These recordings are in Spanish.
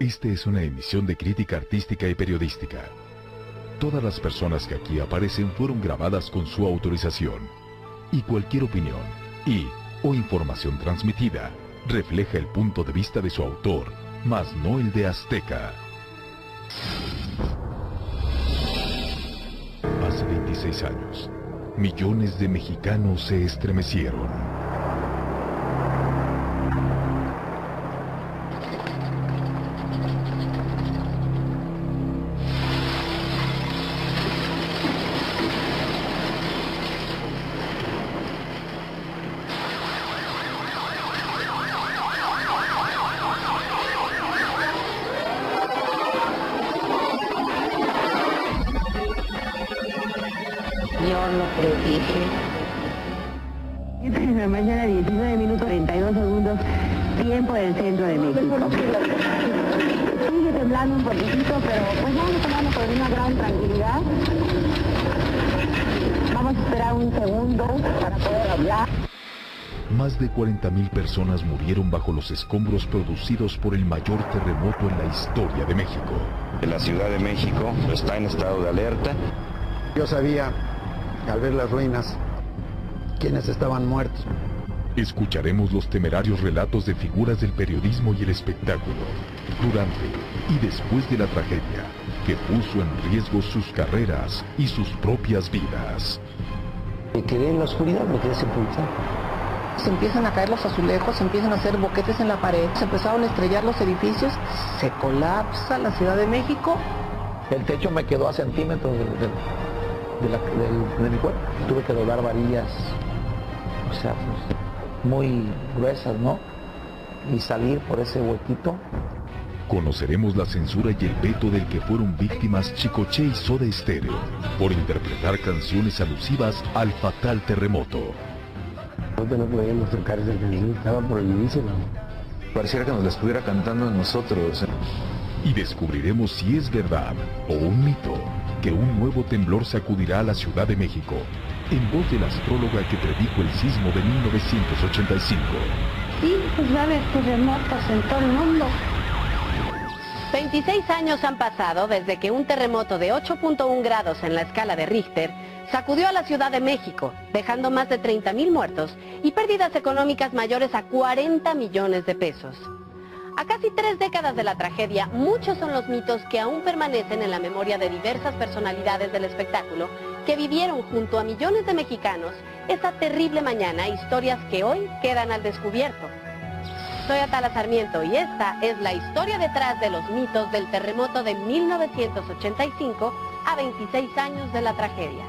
Esta es una emisión de crítica artística y periodística. Todas las personas que aquí aparecen fueron grabadas con su autorización. Y cualquier opinión o información transmitida refleja el punto de vista de su autor, mas no el de Azteca. Hace 26 años, millones de mexicanos se estremecieron. Dios lo protege. En la mañana, 19 minutos 32 segundos, tiempo del centro de México. Sigue temblando un poquitito, pero pues vamos tomando con una gran tranquilidad. Vamos a esperar un segundo para poder hablar. Más de 40,000 personas murieron bajo los escombros producidos por el mayor terremoto en la historia de México. La Ciudad de México está en estado de alerta. Yo sabía, al ver las ruinas, quiénes estaban muertos. Escucharemos los temerarios relatos de figuras del periodismo y el espectáculo, durante y después de la tragedia, que puso en riesgo sus carreras y sus propias vidas. Me quedé en la oscuridad, me quedé sepultado. Se empiezan a caer los azulejos, se empiezan a hacer boquetes en la pared, se empezaron a estrellar los edificios, se colapsa la Ciudad de México. El techo me quedó a centímetros de mi cuerpo. Tuve que doblar varillas, o sea, pues, muy gruesas, ¿no? Y salir por ese huequito. Conoceremos la censura y el veto del que fueron víctimas Chicoche y Soda Stereo por interpretar canciones alusivas al fatal terremoto. Nosotros no podíamos tocar esa canción, estaba prohibidísima. Pareciera que nos la estuviera cantando a nosotros. Y descubriremos si es verdad o un mito que un nuevo temblor sacudirá a la Ciudad de México, en voz de la astróloga que predijo el sismo de 1985. Sí, pues va a haber terremotos en todo el mundo. 26 años han pasado desde que un terremoto de 8.1 grados en la escala de Richter sacudió a la Ciudad de México, dejando más de 30,000 muertos y pérdidas económicas mayores a 40 millones de pesos. A casi 3 décadas de la tragedia, muchos son los mitos que aún permanecen en la memoria de diversas personalidades del espectáculo que vivieron junto a millones de mexicanos esa terrible mañana, historias que hoy quedan al descubierto. Soy Atala Sarmiento y esta es la historia detrás de los mitos del terremoto de 1985 a 26 años de la tragedia.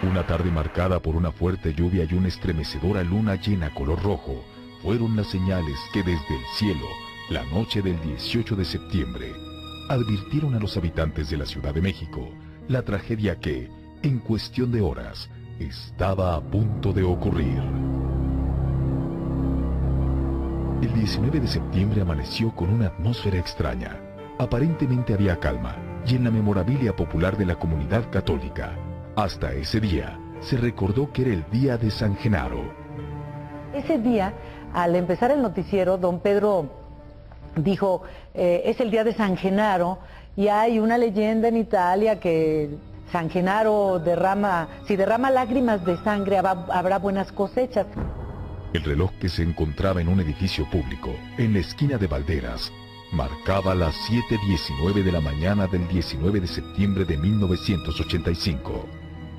Una tarde marcada por una fuerte lluvia y una estremecedora luna llena color rojo fueron las señales que desde el cielo, la noche del 18 de septiembre, advirtieron a los habitantes de la Ciudad de México la tragedia que, en cuestión de horas, estaba a punto de ocurrir. El 19 de septiembre amaneció con una atmósfera extraña. Aparentemente había calma, y en la memorabilia popular de la comunidad católica, hasta ese día, se recordó que era el día de San Genaro. Ese día, al empezar el noticiero, don Pedro dijo, es el día de San Genaro, y hay una leyenda en Italia que San Genaro si derrama lágrimas de sangre, habrá buenas cosechas. El reloj que se encontraba en un edificio público, en la esquina de Valderas, marcaba las 7:19 de la mañana del 19 de septiembre de 1985.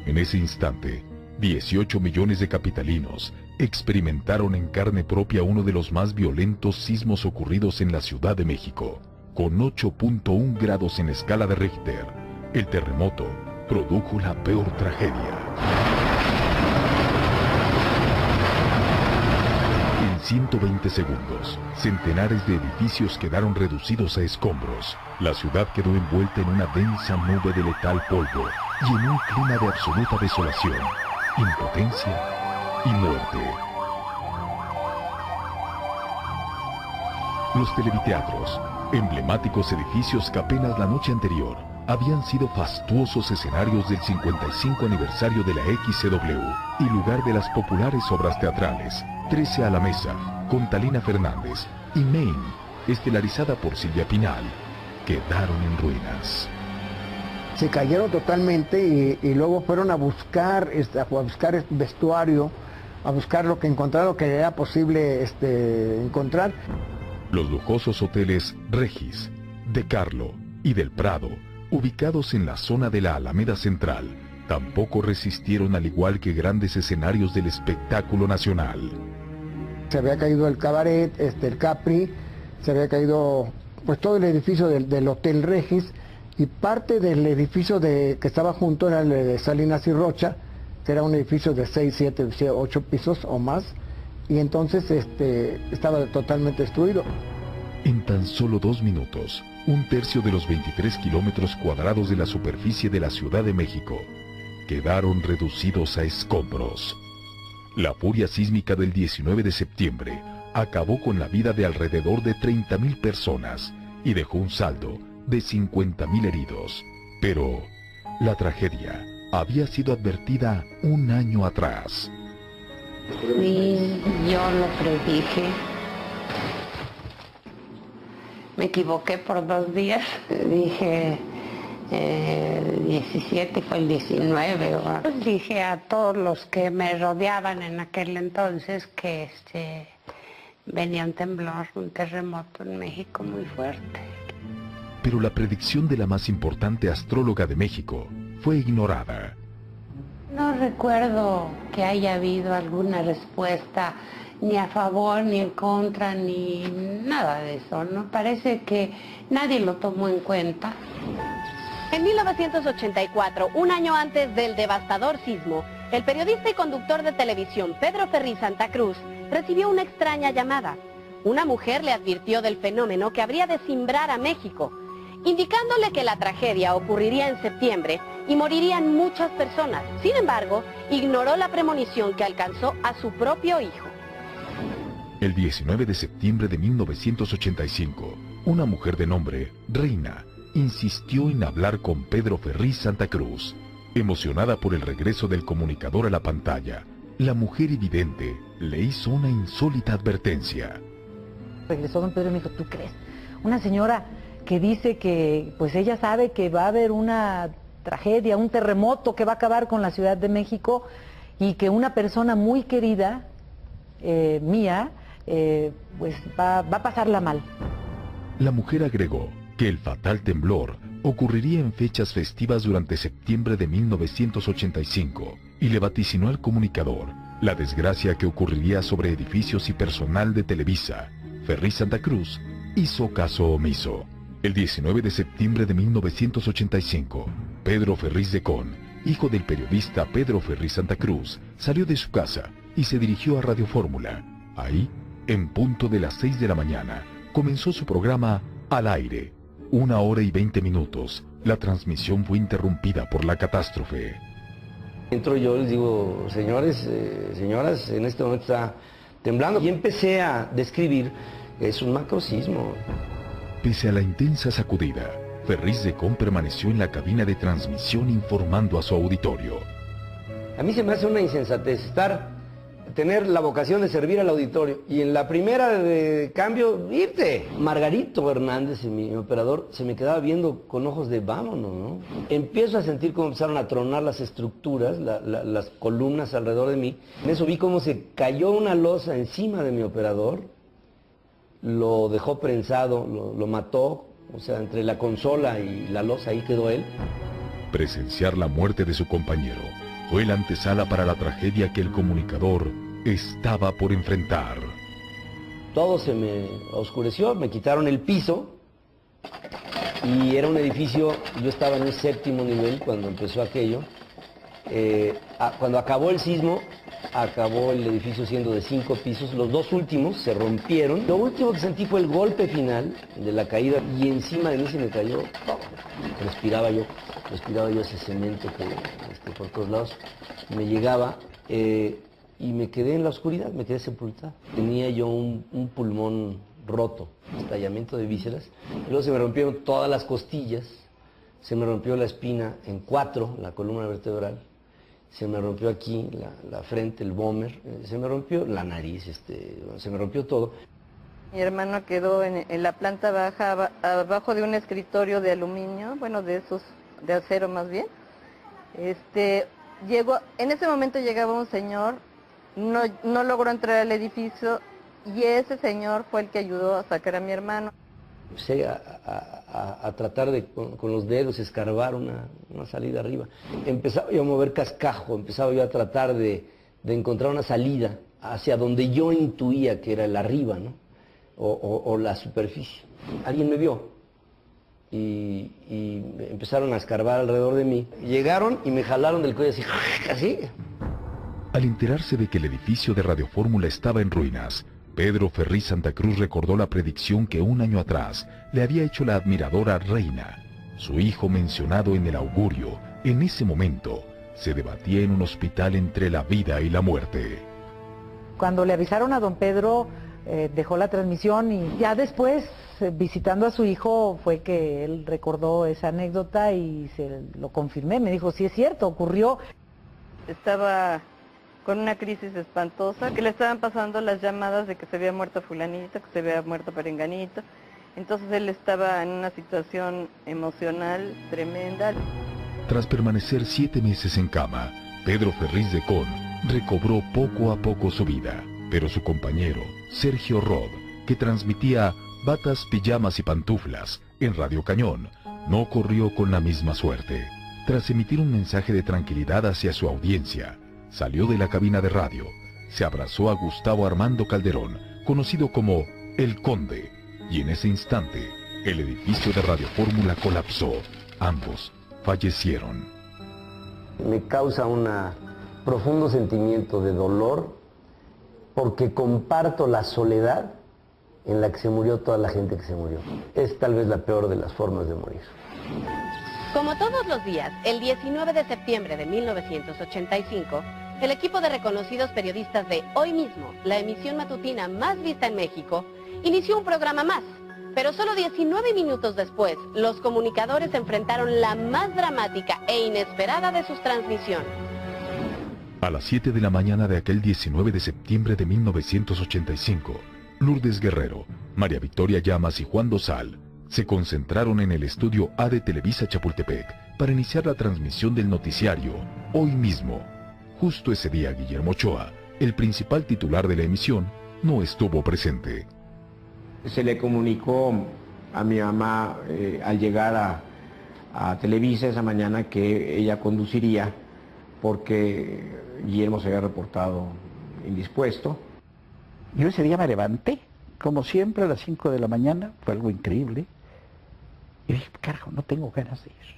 En ese instante, 18 millones de capitalinos experimentaron en carne propia uno de los más violentos sismos ocurridos en la Ciudad de México. Con 8.1 grados en escala de Richter, el terremoto produjo la peor tragedia. En 120 segundos, centenares de edificios quedaron reducidos a escombros. La ciudad quedó envuelta en una densa nube de letal polvo y en un clima de absoluta desolación, impotencia y muerte. Los televiteatros, emblemáticos edificios que apenas la noche anterior habían sido fastuosos escenarios del 55 aniversario de la XCW y lugar de las populares obras teatrales 13 a la mesa, con Talina Fernández, y Maine, estelarizada por Silvia Pinal, quedaron en ruinas. Se cayeron totalmente y luego fueron a buscar vestuario, a buscar lo que encontraron, lo que era posible encontrar. Los lujosos hoteles Regis, De Carlo y del Prado, ubicados en la zona de la Alameda Central, tampoco resistieron, al igual que grandes escenarios del espectáculo nacional. Se había caído el Cabaret, el Capri, se había caído pues todo el edificio del Hotel Regis, y parte del edificio que estaba junto era el de Salinas y Rocha, que era un edificio de 6, 7, 8 pisos o más, y entonces estaba totalmente destruido. En tan solo 2 minutos, 1/3 de los 23 kilómetros cuadrados de la superficie de la Ciudad de México quedaron reducidos a escombros. La furia sísmica del 19 de septiembre acabó con la vida de alrededor de 30,000 personas y dejó un saldo de 50,000 heridos. Pero la tragedia había sido advertida un año atrás. Sí, yo lo predije. Me equivoqué por 2 días. Dije el 17, fue el 19. Pues dije a todos los que me rodeaban en aquel entonces que venía un temblor, un terremoto en México muy fuerte. Pero la predicción de la más importante astróloga de México fue ignorada. No recuerdo que haya habido alguna respuesta ni a favor, ni en contra, ni nada de eso, ¿no? Parece que nadie lo tomó en cuenta. En 1984, un año antes del devastador sismo, el periodista y conductor de televisión Pedro Ferriz Santa Cruz recibió una extraña llamada. Una mujer le advirtió del fenómeno que habría de cimbrar a México, indicándole que la tragedia ocurriría en septiembre y morirían muchas personas. Sin embargo, ignoró la premonición que alcanzó a su propio hijo. El 19 de septiembre de 1985, una mujer de nombre Reina insistió en hablar con Pedro Ferriz Santa Cruz. Emocionada por el regreso del comunicador a la pantalla, la mujer evidente le hizo una insólita advertencia. Regresó don Pedro y me dijo, ¿tú crees? Una señora que dice que pues ella sabe que va a haber una tragedia, un terremoto que va a acabar con la Ciudad de México y que una persona muy querida mía pues va a pasarla mal. La mujer agregó que el fatal temblor ocurriría en fechas festivas durante septiembre de 1985 y le vaticinó al comunicador la desgracia que ocurriría sobre edificios y personal de Televisa. Ferriz Santa Cruz hizo caso omiso. El 19 de septiembre de 1985, Pedro Ferriz de Con, hijo del periodista Pedro Ferriz Santa Cruz, salió de su casa y se dirigió a Radio Fórmula. Ahí, en punto de las 6 de la mañana, comenzó su programa Al Aire. 1 hora y 20 minutos. La transmisión fue interrumpida por la catástrofe. Entro yo, les digo, señores, señoras, en este momento está temblando. Y empecé a describir, es un macrosismo. Pese a la intensa sacudida, Ferriz de Con permaneció en la cabina de transmisión informando a su auditorio. A mí se me hace una insensatez tener la vocación de servir al auditorio y en la primera de cambio, irte. Margarito Hernández, mi operador, se me quedaba viendo con ojos de vámonos, ¿no? Empiezo a sentir cómo empezaron a tronar las estructuras, las columnas alrededor de mí. En eso vi cómo se cayó una losa encima de mi operador, lo dejó prensado, lo mató, o sea, entre la consola y la losa, ahí quedó él. Presenciar la muerte de su compañero fue la antesala para la tragedia que el comunicador estaba por enfrentar. Todo se me oscureció, me quitaron el piso y era un edificio, yo estaba en un 7º nivel cuando empezó aquello. Cuando acabó el sismo, acabó el edificio siendo de 5 pisos, los 2 últimos se rompieron. Lo último que sentí fue el golpe final de la caída y encima de mí se me cayó, respiraba yo ese cemento que por todos lados me llegaba y me quedé en la oscuridad, me quedé sepultado. Tenía yo un pulmón roto, estallamiento de vísceras, y luego se me rompieron todas las costillas, se me rompió la espina en 4, la columna vertebral, se me rompió aquí la frente, el vómer, se me rompió la nariz, se me rompió todo. Mi hermano quedó en la planta baja, abajo de un escritorio de aluminio, bueno, de esos, de acero más bien. En ese momento llegaba un señor, no logró entrar al edificio y ese señor fue el que ayudó a sacar a mi hermano. Empecé a tratar de, con los dedos, escarbar una salida arriba. Empezaba yo a mover cascajo, empezaba yo a tratar de encontrar una salida hacia donde yo intuía que era el arriba, ¿no? O la superficie. Alguien me vio y empezaron a escarbar alrededor de mí. Llegaron y me jalaron del cuello así. Al enterarse de que el edificio de Radio Fórmula estaba en ruinas, Pedro Ferriz Santa Cruz recordó la predicción que un año atrás le había hecho la admiradora Reina. Su hijo, mencionado en el augurio, en ese momento se debatía en un hospital entre la vida y la muerte. Cuando le avisaron a don Pedro, dejó la transmisión y ya después, visitando a su hijo, fue que él recordó esa anécdota y se lo confirmé. Me dijo, sí es cierto, ocurrió. Estaba con una crisis espantosa, que le estaban pasando las llamadas de que se había muerto fulanito, que se había muerto perenganito. Entonces él estaba en una situación emocional tremenda. Tras permanecer 7 meses en cama, Pedro Ferriz de Con recobró poco a poco su vida, pero su compañero, Sergio Rod, que transmitía Batas, Pijamas y Pantuflas en Radio Cañón, no corrió con la misma suerte. Tras emitir un mensaje de tranquilidad hacia su audiencia, salió de la cabina de radio, se abrazó a Gustavo Armando Calderón, conocido como El Conde, y en ese instante, el edificio de Radio Fórmula colapsó. Ambos fallecieron. Me causa un profundo sentimiento de dolor porque comparto la soledad en la que se murió toda la gente que se murió. Es tal vez la peor de las formas de morir. Como todos los días, el 19 de septiembre de 1985, el equipo de reconocidos periodistas de Hoy Mismo, la emisión matutina más vista en México, inició un programa más. Pero solo 19 minutos después, los comunicadores enfrentaron la más dramática e inesperada de sus transmisiones. A las 7 de la mañana de aquel 19 de septiembre de 1985, Lourdes Guerrero, María Victoria Llamas y Juan Dosal se concentraron en el estudio A de Televisa Chapultepec para iniciar la transmisión del noticiario Hoy Mismo. Justo ese día, Guillermo Ochoa, el principal titular de la emisión, no estuvo presente. Se le comunicó a mi mamá al llegar a Televisa esa mañana que ella conduciría porque Guillermo se había reportado indispuesto. Yo ese día me levanté, como siempre, a las 5 de la mañana, fue algo increíble. Y dije, carajo, no tengo ganas de ir.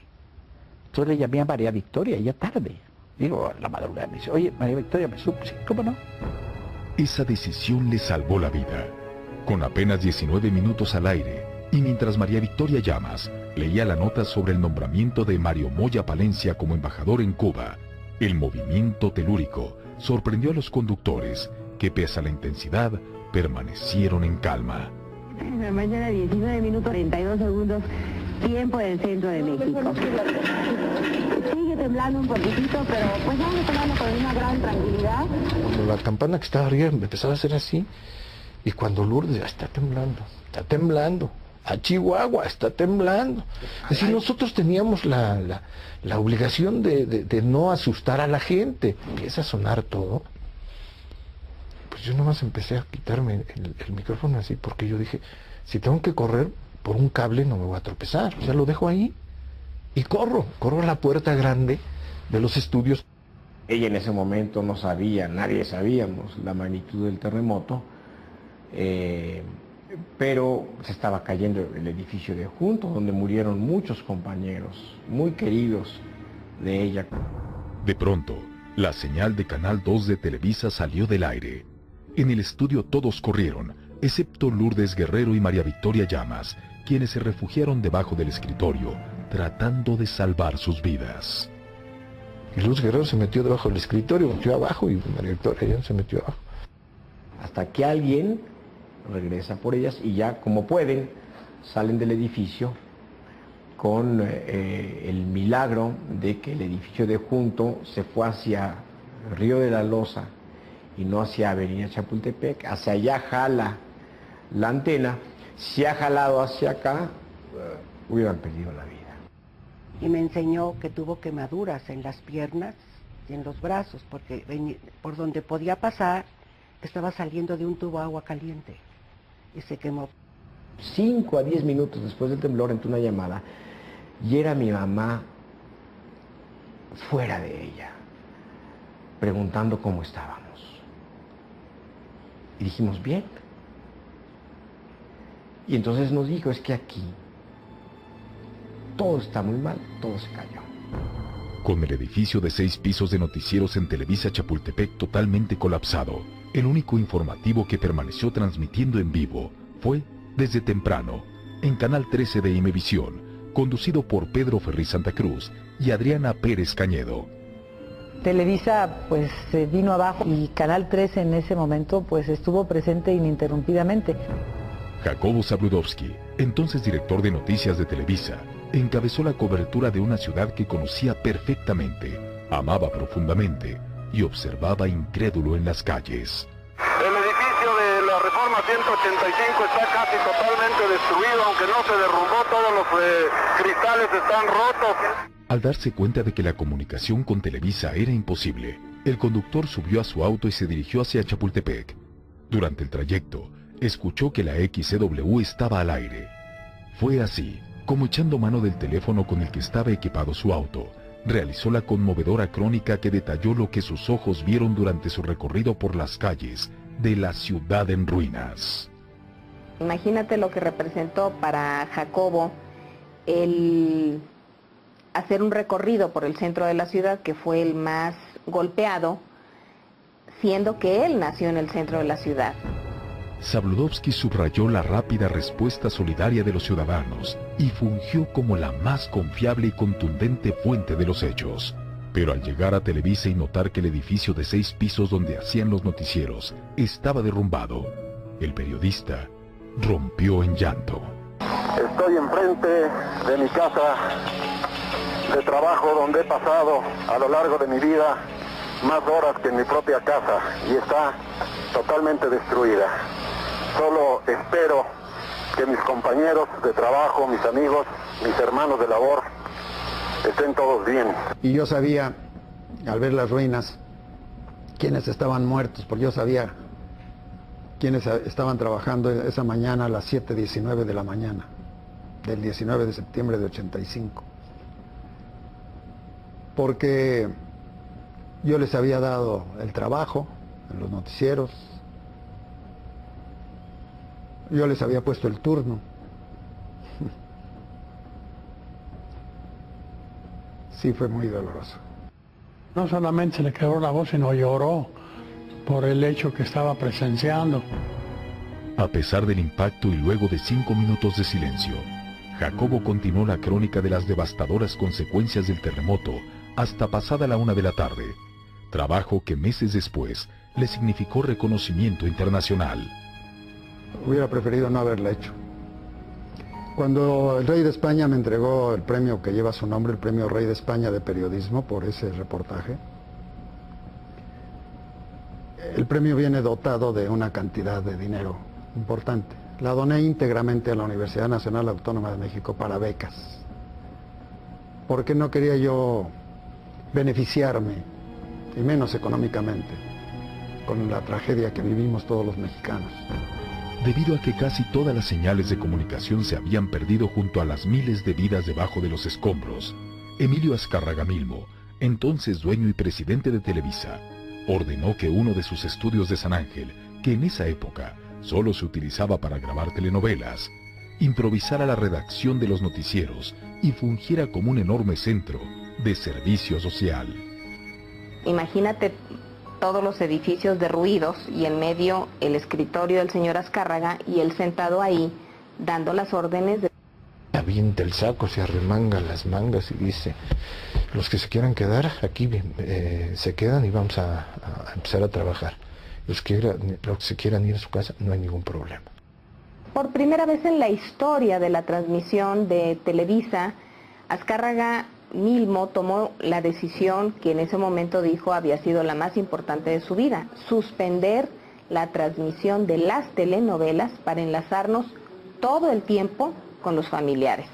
Entonces le llamé a María Victoria, ya tarde. Digo, a la madrugada, me dice, oye, María Victoria, ¿me supo? Sí, ¿cómo no? Esa decisión le salvó la vida. Con apenas 19 minutos al aire, y mientras María Victoria Llamas leía la nota sobre el nombramiento de Mario Moya Palencia como embajador en Cuba, el movimiento telúrico sorprendió a los conductores, que pese a la intensidad, permanecieron en calma. La mañana, 19 minutos 32 segundos, tiempo del centro de México. Sigue temblando un poquitito, pero pues vamos tomando con una gran tranquilidad. Cuando la campana que estaba arriba empezaba a hacer así, y cuando Lourdes ya está temblando, a Chihuahua está temblando. Es decir, nosotros teníamos la obligación de no asustar a la gente. Empieza a sonar todo. Pues yo nomás empecé a quitarme el micrófono así, porque yo dije, si tengo que correr por un cable no me voy a tropezar. O sea, lo dejo ahí y corro a la puerta grande de los estudios. Ella en ese momento no sabía, nadie sabíamos la magnitud del terremoto. pero se estaba cayendo el edificio de junto, donde murieron muchos compañeros muy queridos de ella. De pronto, la señal de Canal 2 de Televisa salió del aire. En el estudio todos corrieron, excepto Lourdes Guerrero y María Victoria Llamas, quienes se refugiaron debajo del escritorio, tratando de salvar sus vidas. Y Lourdes Guerrero se metió debajo del escritorio, metió abajo, y María Victoria ya se metió abajo. Hasta que alguien regresa por ellas y ya, como pueden, salen del edificio con el milagro de que el edificio de junto se fue hacia Río de la Loza y no hacia Avenida Chapultepec. Hacia allá jala la antena. Si ha jalado hacia acá, hubieran perdido la vida. Y me enseñó que tuvo quemaduras en las piernas y en los brazos, porque por donde podía pasar estaba saliendo de un tubo agua caliente y se quemó. 5 a 10 minutos después del temblor entró una llamada y era mi mamá fuera de ella, preguntando cómo estábamos. Y dijimos, bien. Y entonces nos dijo, es que aquí todo está muy mal, todo se cayó. Con el edificio de 6 pisos de noticieros en Televisa Chapultepec totalmente colapsado, el único informativo que permaneció transmitiendo en vivo fue Desde Temprano, en Canal 13 de Imevisión, conducido por Pedro Ferri Santa Cruz y Adriana Pérez Cañedo. Televisa pues se vino abajo y Canal 13 en ese momento pues estuvo presente ininterrumpidamente. Jacobo Zabludovsky, entonces director de noticias de Televisa, encabezó la cobertura de una ciudad que conocía perfectamente, amaba profundamente y observaba incrédulo en las calles. El edificio de la Reforma 185 está casi totalmente destruido, aunque no se derrumbó, todos los cristales están rotos. Al darse cuenta de que la comunicación con Televisa era imposible, el conductor subió a su auto y se dirigió hacia Chapultepec. Durante el trayecto, escuchó que la XCW estaba al aire. Fue así, como echando mano del teléfono con el que estaba equipado su auto, realizó la conmovedora crónica que detalló lo que sus ojos vieron durante su recorrido por las calles de la ciudad en ruinas. Imagínate lo que representó para Jacobo el hacer un recorrido por el centro de la ciudad, que fue el más golpeado, siendo que él nació en el centro de la ciudad. Zabludovsky subrayó la rápida respuesta solidaria de los ciudadanos y fungió como la más confiable y contundente fuente de los hechos. Pero al llegar a Televisa y notar que el edificio de 6 pisos donde hacían los noticieros estaba derrumbado, el periodista rompió en llanto. Estoy enfrente de mi casa de trabajo, donde he pasado a lo largo de mi vida más horas que en mi propia casa, y está totalmente destruida. Solo espero que mis compañeros de trabajo, mis amigos, mis hermanos de labor, estén todos bien. Y yo sabía, al ver las ruinas, quiénes estaban muertos, porque yo sabía quiénes estaban trabajando esa mañana a las 7:19 de la mañana, del 19 de septiembre de 85. Porque yo les había dado el trabajo en los noticieros, yo les había puesto el turno. Sí, fue muy doloroso. No solamente se le quebró la voz, sino lloró por el hecho que estaba presenciando. A pesar del impacto y luego de 5 minutos de silencio, Jacobo continuó la crónica de las devastadoras consecuencias del terremoto hasta pasada la 1 de la tarde, trabajo que meses después le significó reconocimiento internacional. Hubiera preferido no haberla hecho. Cuando el Rey de España me entregó el premio que lleva su nombre, el Premio Rey de España de Periodismo, por ese reportaje, el premio viene dotado de una cantidad de dinero importante. La doné íntegramente a la Universidad Nacional Autónoma de México para becas, porque no quería yo beneficiarme, y menos económicamente, con la tragedia que vivimos todos los mexicanos. Debido a que casi todas las señales de comunicación se habían perdido junto a las miles de vidas debajo de los escombros, Emilio Azcárraga Milmo, entonces dueño y presidente de Televisa, ordenó que uno de sus estudios de San Ángel, que en esa época solo se utilizaba para grabar telenovelas, improvisara la redacción de los noticieros y fungiera como un enorme centro de servicio social. Imagínate todos los edificios derruidos y en medio el escritorio del señor Azcárraga y él sentado ahí dando las órdenes de... Avienta el saco, se arremanga las mangas y dice: los que se quieran quedar aquí se quedan y vamos a empezar a trabajar. Los que se quieran ir a su casa, no hay ningún problema. Por primera vez en la historia de la transmisión de Televisa, Azcárraga mismo tomó la decisión que en ese momento dijo había sido la más importante de su vida: suspender la transmisión de las telenovelas para enlazarnos todo el tiempo con los familiares.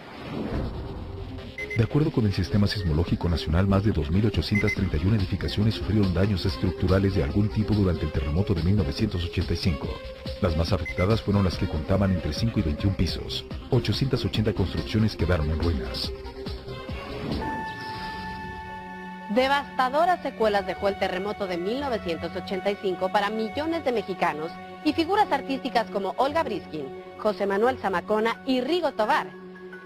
De acuerdo con el Sistema Sismológico Nacional, más de 2.831 edificaciones sufrieron daños estructurales de algún tipo durante el terremoto de 1985. Las más afectadas fueron las que contaban entre 5 y 21 pisos. 880 construcciones quedaron en ruinas. Devastadoras secuelas dejó el terremoto de 1985 para millones de mexicanos y figuras artísticas como Olga Briskin, José Manuel Zamacona y Rigo Tobar,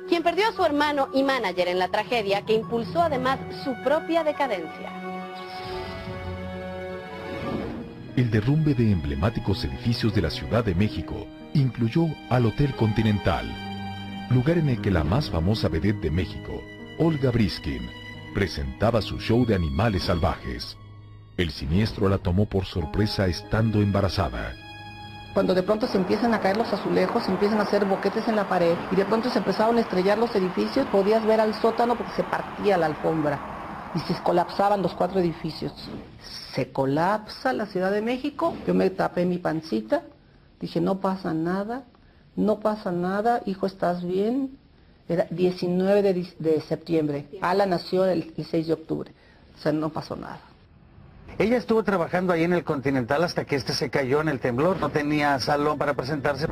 quien perdió a su hermano y manager en la tragedia que impulsó además su propia decadencia. El derrumbe de emblemáticos edificios de la Ciudad de México incluyó al Hotel Continental, lugar en el que la más famosa vedette de México, Olga Briskin, presentaba su show de animales salvajes. El siniestro la tomó por sorpresa estando embarazada. Cuando de pronto se empiezan a caer los azulejos, se empiezan a hacer boquetes en la pared y de pronto se empezaron a estrellar los edificios, podías ver al sótano porque se partía la alfombra y se colapsaban los 4 edificios. Se colapsa la Ciudad de México, yo me tapé mi pancita, dije no pasa nada, hijo, ¿estás bien? Era 19 de septiembre, Ala nació el 6 de octubre, o sea, no pasó nada. Ella estuvo trabajando ahí en el Continental hasta que se cayó en el temblor, no tenía salón para presentarse.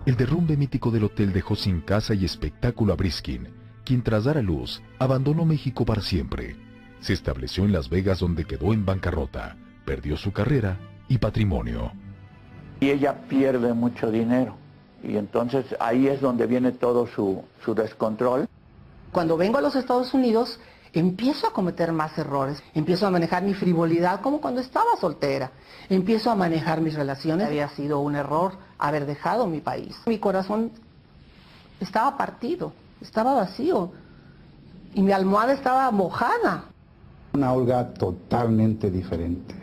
El derrumbe mítico del hotel dejó sin casa y espectáculo a Briskin, quien tras dar a luz abandonó México para siempre. Se estableció en Las Vegas, donde quedó en bancarrota, perdió su carrera y patrimonio. Y ella pierde mucho dinero, y entonces ahí es donde viene todo su descontrol. Cuando vengo a los Estados Unidos, empiezo a cometer más errores, empiezo a manejar mi frivolidad como cuando estaba soltera, empiezo a manejar mis relaciones. Había sido un error haber dejado mi país. Mi corazón estaba partido, estaba vacío y mi almohada estaba mojada. Una Olga totalmente diferente.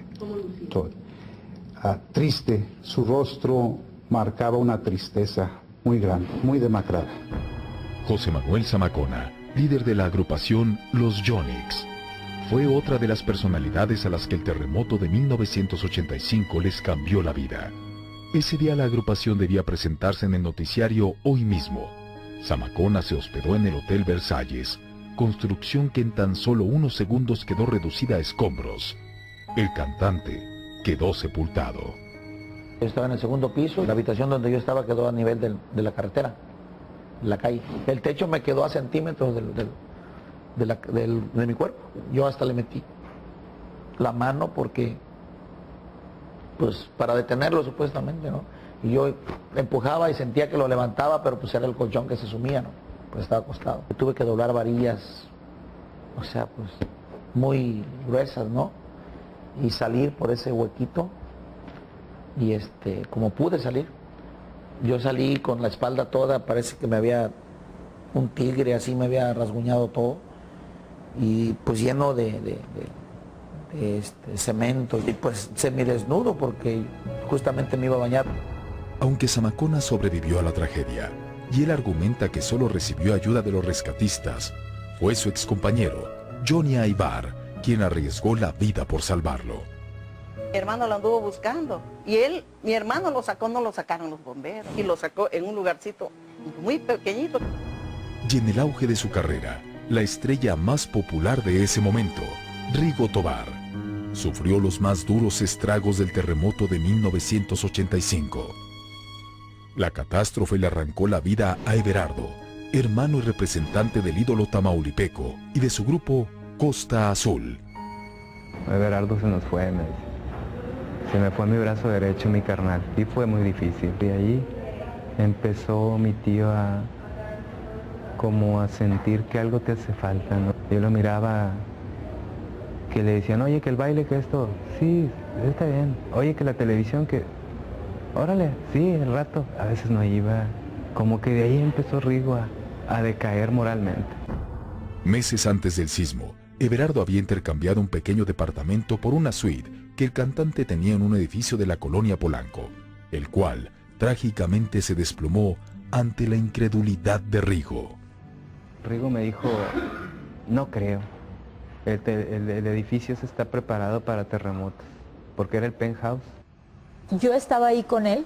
Triste, su rostro marcaba una tristeza muy grande, muy demacrada. José Manuel Zamacona, líder de la agrupación Los Yonix, fue otra de las personalidades a las que el terremoto de 1985 les cambió la vida. Ese día la agrupación debía presentarse en el noticiario Hoy Mismo. Zamacona se hospedó en el Hotel Versalles, construcción que en tan solo unos segundos quedó reducida a escombros. El cantante quedó sepultado. Yo estaba en el segundo piso, la habitación donde yo estaba quedó a nivel de la carretera, la calle. El techo me quedó a centímetros de mi cuerpo. Yo hasta le metí la mano porque, pues, para detenerlo supuestamente, ¿no? Y yo empujaba y sentía que lo levantaba, pero pues era el colchón que se sumía, ¿no? Pues estaba acostado. Tuve que doblar varillas, o sea, pues, muy gruesas, ¿no? Y salir por ese huequito. Y como pude salir, yo salí con la espalda toda, parece que me había un tigre así, me había rasguñado todo, y pues lleno de cemento, y pues semidesnudo porque justamente me iba a bañar. Aunque Zamacona sobrevivió a la tragedia, y él argumenta que solo recibió ayuda de los rescatistas, fue su excompañero, Johnny Aybar, quien arriesgó la vida por salvarlo. Mi hermano lo anduvo buscando y mi hermano lo sacó, no lo sacaron los bomberos, y lo sacó en un lugarcito muy pequeñito. Y en el auge de su carrera, la estrella más popular de ese momento, Rigo Tobar, sufrió los más duros estragos del terremoto de 1985. La catástrofe le arrancó la vida a Everardo, hermano y representante del ídolo tamaulipeco y de su grupo Costa Azul. Everardo se nos fue, me dice. Se me fue mi brazo derecho, mi carnal, y fue muy difícil. Y ahí empezó mi tío como a sentir que algo te hace falta, ¿no? Yo lo miraba, que le decían, oye, que el baile, que esto, sí, está bien. Oye, que la televisión, que, órale, sí, el rato. A veces no iba. Como que de ahí empezó Rigo a decaer moralmente. Meses antes del sismo, Everardo había intercambiado un pequeño departamento por una suite que el cantante tenía en un edificio de la colonia Polanco, el cual trágicamente se desplomó ante la incredulidad de Rigo. Rigo me dijo, no creo, el edificio se está preparado para terremotos, porque era el penthouse. Yo estaba ahí con él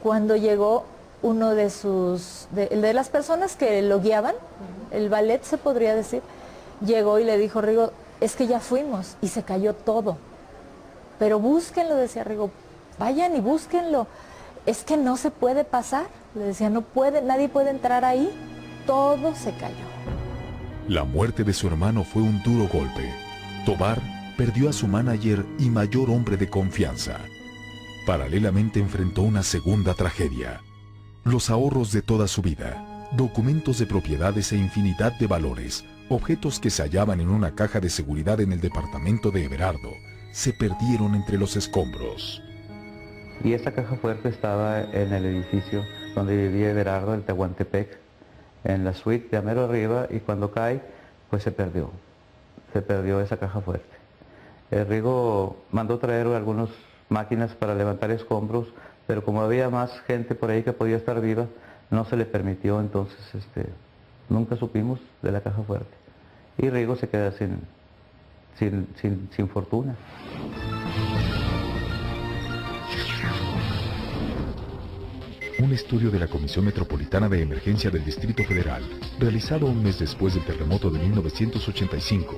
cuando llegó uno de de las personas que lo guiaban, el ballet se podría decir, llegó y le dijo, Rigo, es que ya fuimos y se cayó todo, pero búsquenlo, decía Rigo, vayan y búsquenlo, es que no se puede pasar, le decía, no puede, nadie puede entrar ahí, todo se cayó. La muerte de su hermano fue un duro golpe. Tobar perdió a su manager y mayor hombre de confianza. Paralelamente enfrentó una segunda tragedia. Los ahorros de toda su vida, documentos de propiedades e infinidad de valores, objetos que se hallaban en una caja de seguridad en el departamento de Everardo, se perdieron entre los escombros. Y esa caja fuerte estaba en el edificio donde vivía Everardo, el Tehuantepec, en la suite de mero arriba, y cuando cae, pues se perdió esa caja fuerte. El Rigo mandó traer algunas máquinas para levantar escombros, pero como había más gente por ahí que podía estar viva, no se le permitió, entonces nunca supimos de la caja fuerte. Y Rigo se queda sin fortuna. Un estudio de la Comisión Metropolitana de Emergencia del Distrito Federal, realizado un mes después del terremoto de 1985,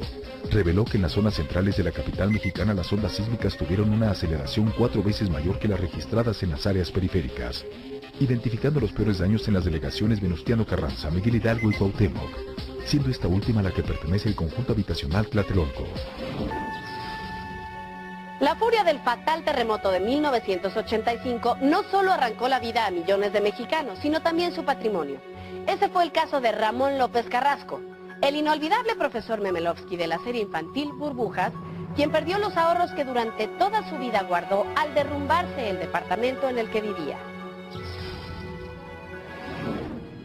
reveló que en las zonas centrales de la capital mexicana las ondas sísmicas tuvieron una aceleración 4 veces mayor que las registradas en las áreas periféricas, identificando los peores daños en las delegaciones Venustiano Carranza, Miguel Hidalgo y Cuauhtémoc, siendo esta última la que pertenece al conjunto habitacional Tlatelolco. La furia del fatal terremoto de 1985 no solo arrancó la vida a millones de mexicanos, sino también su patrimonio. Ese fue el caso de Ramón López Carrasco, el inolvidable profesor Memelovsky de la serie infantil Burbujas, quien perdió los ahorros que durante toda su vida guardó al derrumbarse el departamento en el que vivía.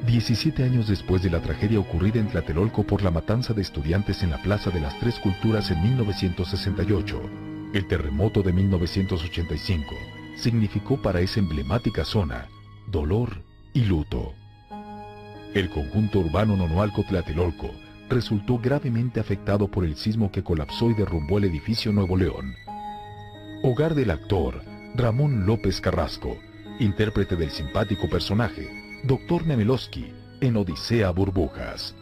17 años después de la tragedia ocurrida en Tlatelolco por la matanza de estudiantes en la Plaza de las Tres Culturas en 1968, el terremoto de 1985 significó para esa emblemática zona dolor y luto. El conjunto urbano Nonualco Tlatelolco resultó gravemente afectado por el sismo que colapsó y derrumbó el edificio Nuevo León. Hogar del actor Ramón López Carrasco, intérprete del simpático personaje Dr. Memelovsky en Odisea Burbujas.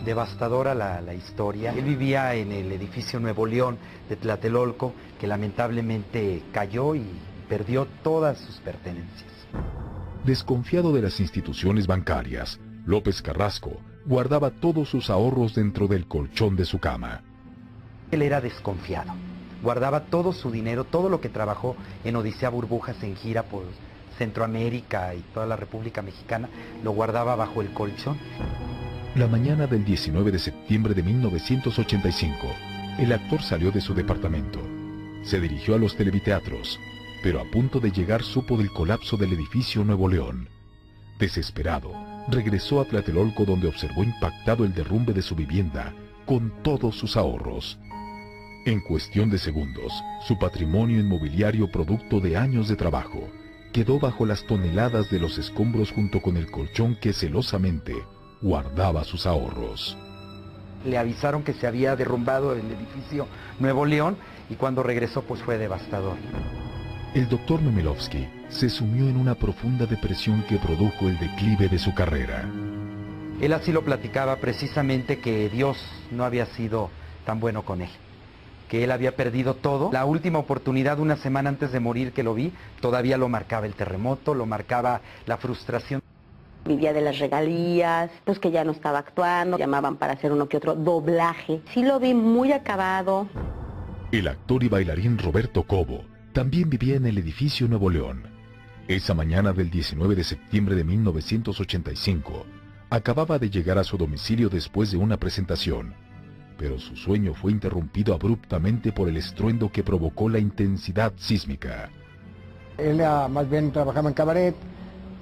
Devastadora la historia. Él vivía en el edificio Nuevo León de Tlatelolco, que lamentablemente cayó y perdió todas sus pertenencias. Desconfiado de las instituciones bancarias, López Carrasco guardaba todos sus ahorros dentro del colchón de su cama. Él era desconfiado. Guardaba todo su dinero, todo lo que trabajó en Odisea Burbujas en gira por Centroamérica y toda la República Mexicana, lo guardaba bajo el colchón. La mañana del 19 de septiembre de 1985, el actor salió de su departamento. Se dirigió a los televiteatros, pero a punto de llegar supo del colapso del edificio Nuevo León. Desesperado, regresó a Tlatelolco, donde observó impactado el derrumbe de su vivienda con todos sus ahorros. En cuestión de segundos, su patrimonio inmobiliario producto de años de trabajo quedó bajo las toneladas de los escombros junto con el colchón que celosamente guardaba sus ahorros. Le avisaron que se había derrumbado el edificio Nuevo León y cuando regresó pues fue devastador. El doctor Memelovsky se sumió en una profunda depresión que produjo el declive de su carrera. Él así lo platicaba, precisamente que Dios no había sido tan bueno con él, que él había perdido todo. La última oportunidad, una semana antes de morir que lo vi, todavía lo marcaba el terremoto, lo marcaba la frustración. Vivía de las regalías, pues que ya no estaba actuando, llamaban para hacer uno que otro doblaje. Sí lo vi muy acabado. El actor y bailarín Roberto Cobo también vivía en el edificio Nuevo León. Esa mañana del 19 de septiembre de 1985, acababa de llegar a su domicilio después de una presentación, pero su sueño fue interrumpido abruptamente por el estruendo que provocó la intensidad sísmica. Él más bien trabajaba en cabaret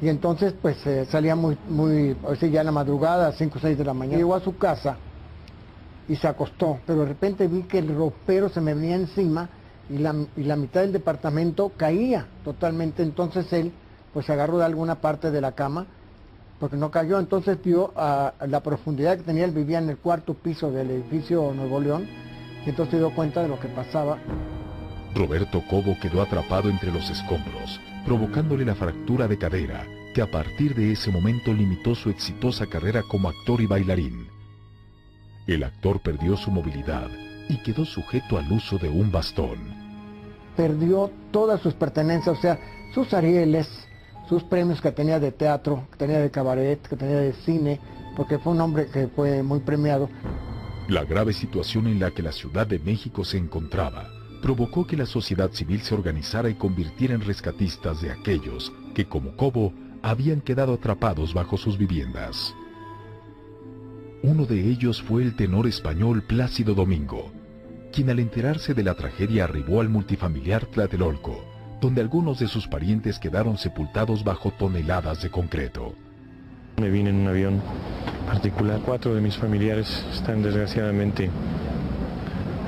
y entonces pues salía muy, o sea, ya en la madrugada, a 5 o 6 de la mañana. Llegó a su casa y se acostó, pero de repente vi que el ropero se me venía encima y la mitad del departamento caía totalmente. Entonces él pues se agarró de alguna parte de la cama porque no cayó, entonces vio a la profundidad que tenía. Él vivía en el 4º piso del edificio Nuevo León y entonces se dio cuenta de lo que pasaba. Roberto Cobo quedó atrapado entre los escombros, provocándole la fractura de cadera, que a partir de ese momento limitó su exitosa carrera como actor y bailarín. El actor perdió su movilidad y quedó sujeto al uso de un bastón. Perdió todas sus pertenencias, o sea, sus arieles, sus premios que tenía de teatro, que tenía de cabaret, que tenía de cine, porque fue un hombre que fue muy premiado. La grave situación en la que la Ciudad de México se encontraba provocó que la sociedad civil se organizara y convirtiera en rescatistas de aquellos que, como Cobo, habían quedado atrapados bajo sus viviendas. Uno de ellos fue el tenor español Plácido Domingo, quien al enterarse de la tragedia arribó al multifamiliar Tlatelolco, donde algunos de sus parientes quedaron sepultados bajo toneladas de concreto. Me vine en un avión particular. 4 de mis familiares están desgraciadamente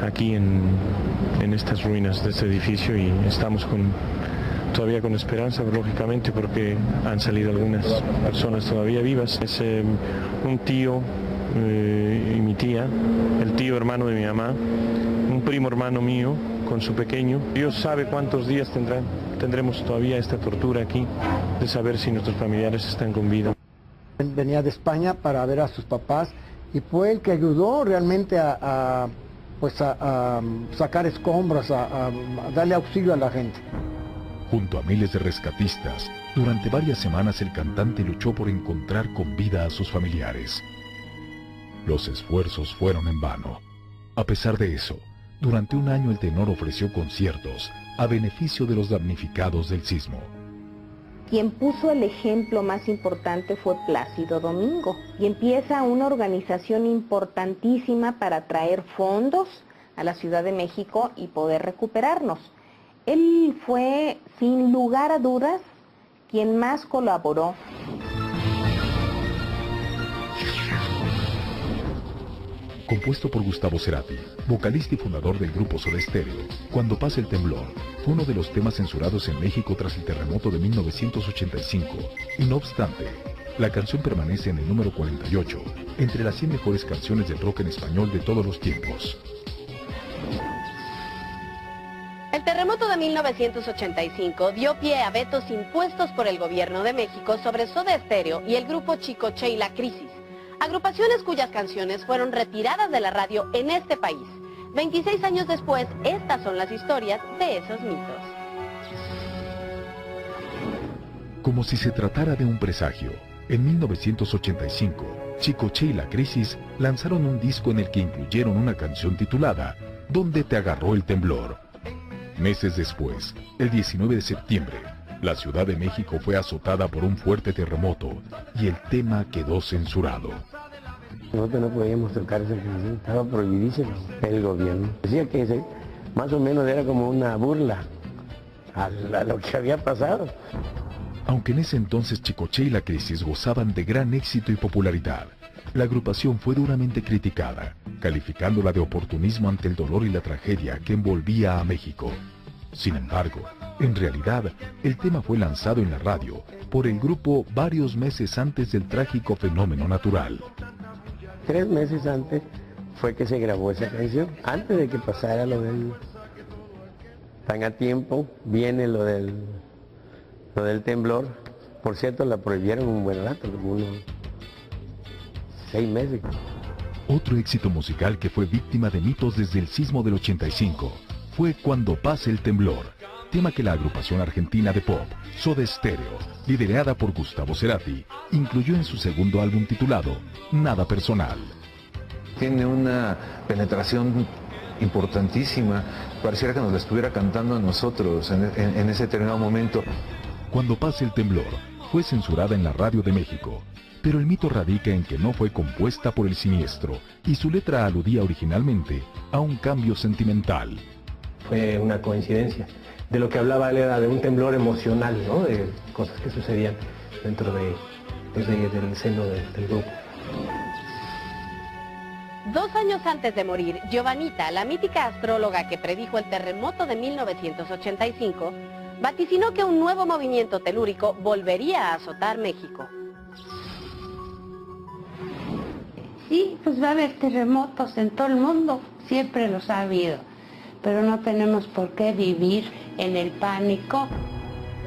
aquí en estas ruinas de este edificio y estamos todavía con esperanza, lógicamente, porque han salido algunas personas todavía vivas. Es un tío y mi tía, el tío hermano de mi mamá, un primo hermano mío con su pequeño. Dios sabe cuántos días tendremos todavía esta tortura aquí de saber si nuestros familiares están con vida. Venía de España para ver a sus papás y fue el que ayudó realmente a sacar escombros, a darle auxilio a la gente. Junto a miles de rescatistas, durante varias semanas el cantante luchó por encontrar con vida a sus familiares. Los esfuerzos fueron en vano. A pesar de eso, durante un año el tenor ofreció conciertos a beneficio de los damnificados del sismo. Quien puso el ejemplo más importante fue Plácido Domingo y empieza una organización importantísima para traer fondos a la Ciudad de México y poder recuperarnos. Él fue, sin lugar a dudas, quien más colaboró. Compuesto por Gustavo Cerati, vocalista y fundador del grupo Soda Stereo, Cuando pase el temblor, fue uno de los temas censurados en México tras el terremoto de 1985, y no obstante, la canción permanece en el número 48, entre las 100 mejores canciones del rock en español de todos los tiempos. El terremoto de 1985 dio pie a vetos impuestos por el gobierno de México sobre Soda Stereo y el grupo Chicoche y La Crisis, agrupaciones cuyas canciones fueron retiradas de la radio en este país. 26 años después, estas son las historias de esos mitos. Como si se tratara de un presagio, en 1985, Chicoche y La Crisis lanzaron un disco en el que incluyeron una canción titulada ¿Dónde te agarró el temblor? Meses después, el 19 de septiembre, la Ciudad de México fue azotada por un fuerte terremoto y el tema quedó censurado. Nosotros no podíamos tocar esa canción, estaba prohibidísimo. El gobierno decía que más o menos era como una burla a lo que había pasado. Aunque en ese entonces Chicoche y La Crisis gozaban de gran éxito y popularidad, la agrupación fue duramente criticada, calificándola de oportunismo ante el dolor y la tragedia que envolvía a México. Sin embargo, en realidad, el tema fue lanzado en la radio por el grupo varios meses antes del trágico fenómeno natural. 3 meses antes fue que se grabó esa canción, antes de que pasara lo del... Tan a tiempo viene lo del temblor. Por cierto, la prohibieron un buen rato, como unos 6 meses. Otro éxito musical que fue víctima de mitos desde el sismo del 85 fue Cuando pase el temblor, tema que la agrupación argentina de pop, Soda Stereo, liderada por Gustavo Cerati, incluyó en su segundo álbum titulado Nada Personal. Tiene una penetración importantísima, pareciera que nos la estuviera cantando a nosotros en ese determinado momento. Cuando pase el temblor, fue censurada en la Radio de México, pero el mito radica en que no fue compuesta por el siniestro y su letra aludía originalmente a un cambio sentimental. Fue una coincidencia. De lo que hablaba él era de un temblor emocional, ¿no? De cosas que sucedían dentro del seno del grupo. 2 años antes de morir, Giovanita, la mítica astróloga que predijo el terremoto de 1985, vaticinó que un nuevo movimiento telúrico volvería a azotar México. Sí, pues va a haber terremotos en todo el mundo, siempre los ha habido, pero no tenemos por qué vivir en el pánico.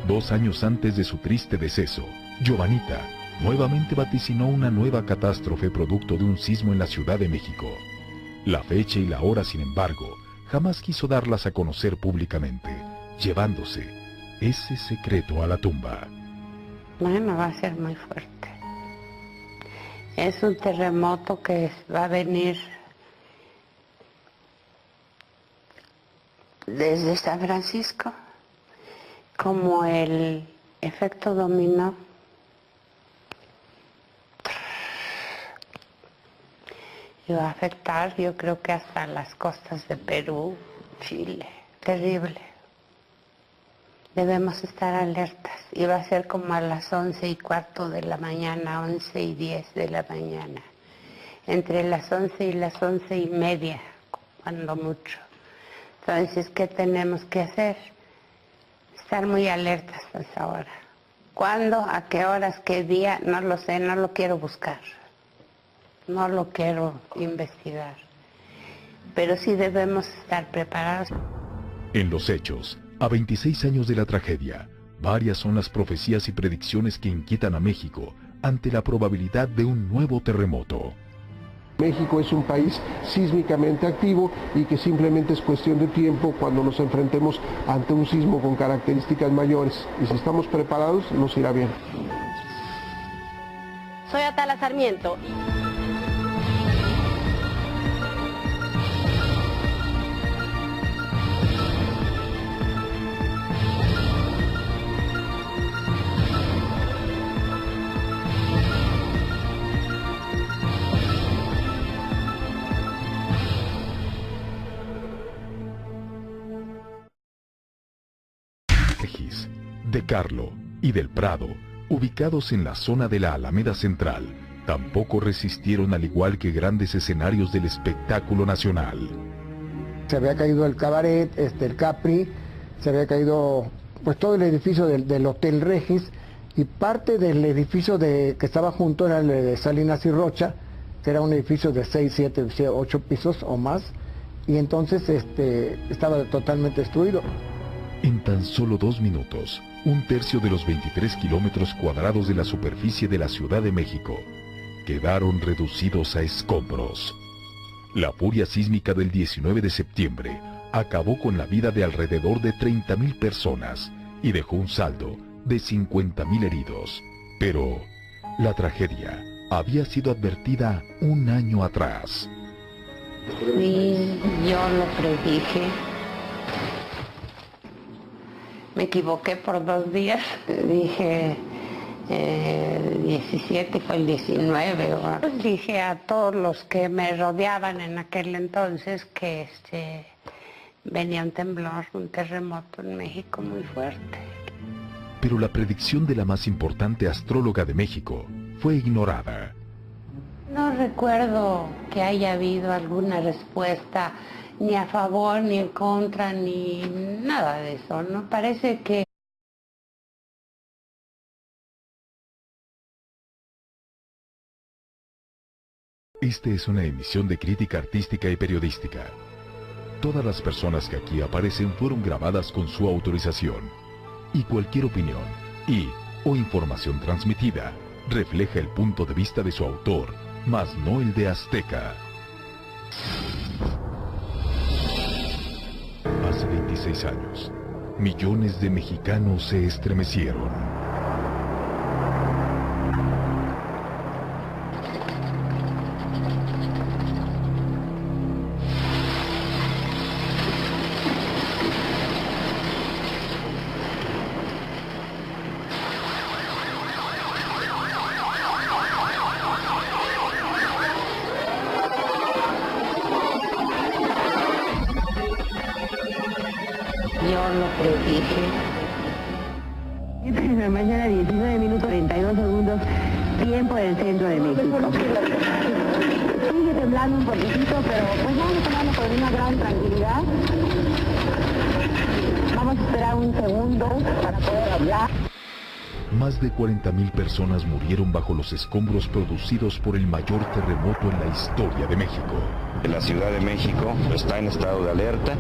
2 años antes de su triste deceso, Giovanita nuevamente vaticinó una nueva catástrofe producto de un sismo en la Ciudad de México. La fecha y la hora, sin embargo, jamás quiso darlas a conocer públicamente, llevándose ese secreto a la tumba. Bueno, va a ser muy fuerte. Es un terremoto que va a venir desde San Francisco, como el efecto dominó. Y va a afectar, yo creo que hasta las costas de Perú, Chile. Terrible. Debemos estar alertas. Y va a ser como a las 11:15 de la mañana, 11:10 de la mañana. Entre las 11 y las 11:30, cuando mucho. Entonces, ¿qué tenemos que hacer? Estar muy alertas hasta ahora. ¿Cuándo? ¿A qué horas? ¿Qué día? No lo sé, no lo quiero buscar. No lo quiero investigar. Pero sí debemos estar preparados. En los hechos, a 26 años de la tragedia, varias son las profecías y predicciones que inquietan a México ante la probabilidad de un nuevo terremoto. México es un país sísmicamente activo y que simplemente es cuestión de tiempo cuando nos enfrentemos ante un sismo con características mayores. Y si estamos preparados, nos irá bien. Soy Atala Sarmiento. De Carlo y del Prado, ubicados en la zona de la Alameda Central, tampoco resistieron al igual que grandes escenarios del espectáculo nacional. Se había caído el cabaret, el Capri, se había caído pues todo el edificio del Hotel Regis y parte del edificio que estaba junto era el de Salinas y Rocha, que era un edificio de 6, 7, 8 pisos o más, y entonces estaba totalmente destruido. En tan solo 2 minutos, 1/3 de los 23 kilómetros cuadrados de la superficie de la Ciudad de México quedaron reducidos a escombros. La furia sísmica del 19 de septiembre acabó con la vida de alrededor de 30,000 personas y dejó un saldo de 50,000 heridos. Pero la tragedia había sido advertida 1 año atrás. Sí, yo lo predije. Me equivoqué por 2 días. Dije 17, fue el 19. Pues dije a todos los que me rodeaban en aquel entonces que venía un temblor, un terremoto en México muy fuerte. Pero la predicción de la más importante astróloga de México fue ignorada. No recuerdo que haya habido alguna respuesta ni a favor, ni en contra, ni nada de eso, ¿no? Parece que... Esta es una emisión de crítica artística y periodística. Todas las personas que aquí aparecen fueron grabadas con su autorización. Y cualquier opinión o información transmitida refleja el punto de vista de su autor, mas no el de Azteca. Hace 26 años, millones de mexicanos se estremecieron. Yo lo predije. En la mañana, 19 minutos 32 segundos, tiempo del centro de México. Sigue temblando un poquitito, pero pues vamos tomando con una gran tranquilidad. Vamos a esperar un segundo para poder hablar. Más de 40.000 personas murieron bajo los escombros producidos por el mayor terremoto en la historia de México. La Ciudad de México está en estado de alerta.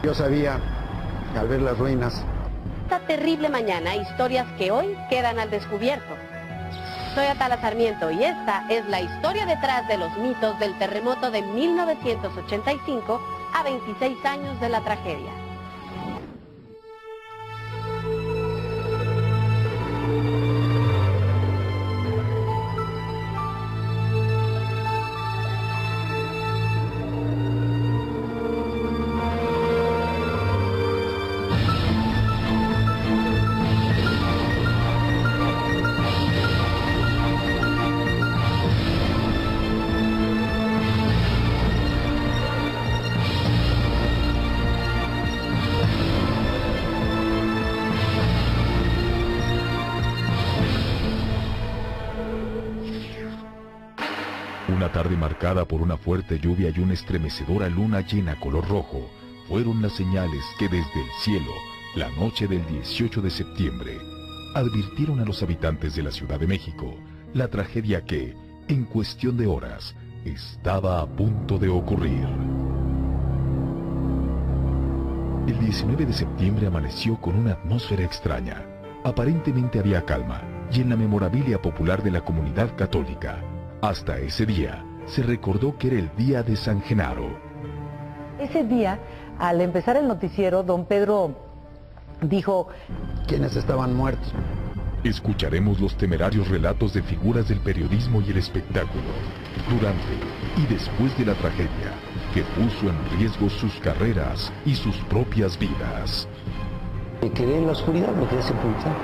Yo sabía, al ver las ruinas. Esta terrible mañana, historias que hoy quedan al descubierto. Soy Atala Sarmiento y esta es la historia detrás de los mitos del terremoto de 1985 a 26 años de la tragedia. Una tarde marcada por una fuerte lluvia y una estremecedora luna llena color rojo fueron las señales que desde el cielo, la noche del 18 de septiembre, advirtieron a los habitantes de la Ciudad de México la tragedia que, en cuestión de horas, estaba a punto de ocurrir. El 19 de septiembre amaneció con una atmósfera extraña. Aparentemente había calma, y en la memorabilia popular de la comunidad católica, hasta ese día, se recordó que era el día de San Genaro. Ese día, al empezar el noticiero, don Pedro dijo: ¿quiénes estaban muertos? Escucharemos los temerarios relatos de figuras del periodismo y el espectáculo, durante y después de la tragedia, que puso en riesgo sus carreras y sus propias vidas. Me quedé en la oscuridad, me quedé sepultado.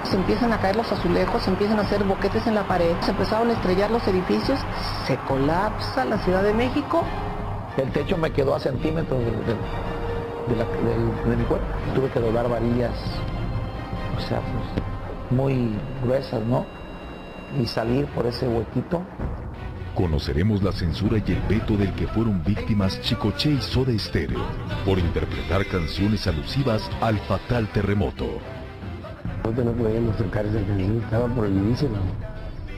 Se empiezan a caer los azulejos, se empiezan a hacer boquetes en la pared, se empezaron a estrellar los edificios, se colapsa la Ciudad de México. El techo me quedó a centímetros de mi cuerpo. Tuve que doblar varillas, o sea, pues, muy gruesas, ¿no? Y salir por ese huequito. Conoceremos la censura y el veto del que fueron víctimas Chicoche y Soda Stereo por interpretar canciones alusivas al fatal terremoto. No podíamos tocar esa canción, estaba prohibidísima.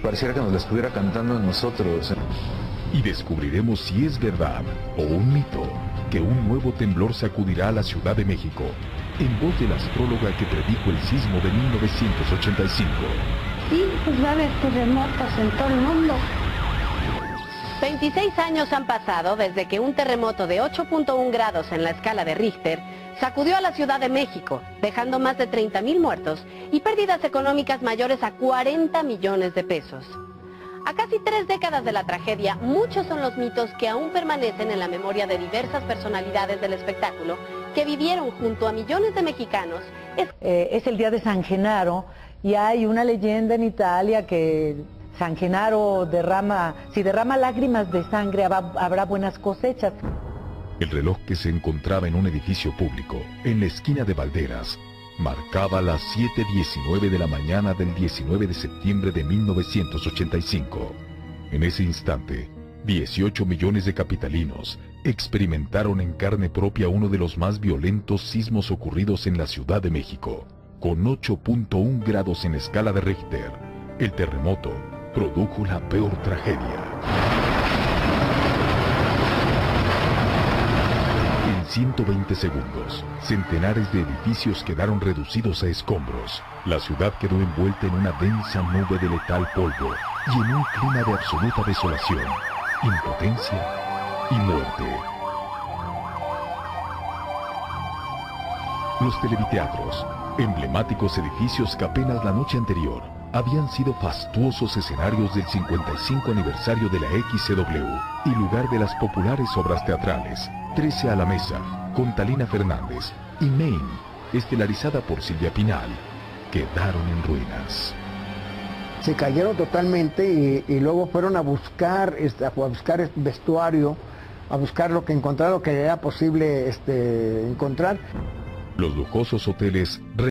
Pareciera que nos la estuviera cantando a nosotros. Y descubriremos si es verdad o un mito que un nuevo temblor sacudirá a la Ciudad de México, en voz de la astróloga que predijo el sismo de 1985. Sí, pues va a haber terremotos en todo el mundo. 26 años han pasado desde que un terremoto de 8.1 grados en la escala de Richter sacudió a la Ciudad de México, dejando más de 30.000 muertos y pérdidas económicas mayores a 40 millones de pesos. A casi 3 décadas de la tragedia, muchos son los mitos que aún permanecen en la memoria de diversas personalidades del espectáculo que vivieron junto a millones de mexicanos. Es el día de San Genaro y hay una leyenda en Italia que San Genaro si derrama lágrimas de sangre habrá buenas cosechas. El reloj que se encontraba en un edificio público, en la esquina de Valderas, marcaba las 7:19 de la mañana del 19 de septiembre de 1985. En ese instante, 18 millones de capitalinos experimentaron en carne propia uno de los más violentos sismos ocurridos en la Ciudad de México. Con 8.1 grados en escala de Richter, el terremoto produjo la peor tragedia. En 120 segundos, centenares de edificios quedaron reducidos a escombros. La ciudad quedó envuelta en una densa nube de letal polvo y en un clima de absoluta desolación, impotencia y muerte. Los televiteatros, emblemáticos edificios que apenas la noche anterior habían sido fastuosos escenarios del 55 aniversario de la XCW y lugar de las populares obras teatrales 13 a la mesa, con Talina Fernández, y Maine, estelarizada por Silvia Pinal, quedaron en ruinas. Se cayeron totalmente y luego fueron a buscar vestuario, a buscar lo que encontraron, lo que era posible encontrar. Los lujosos hoteles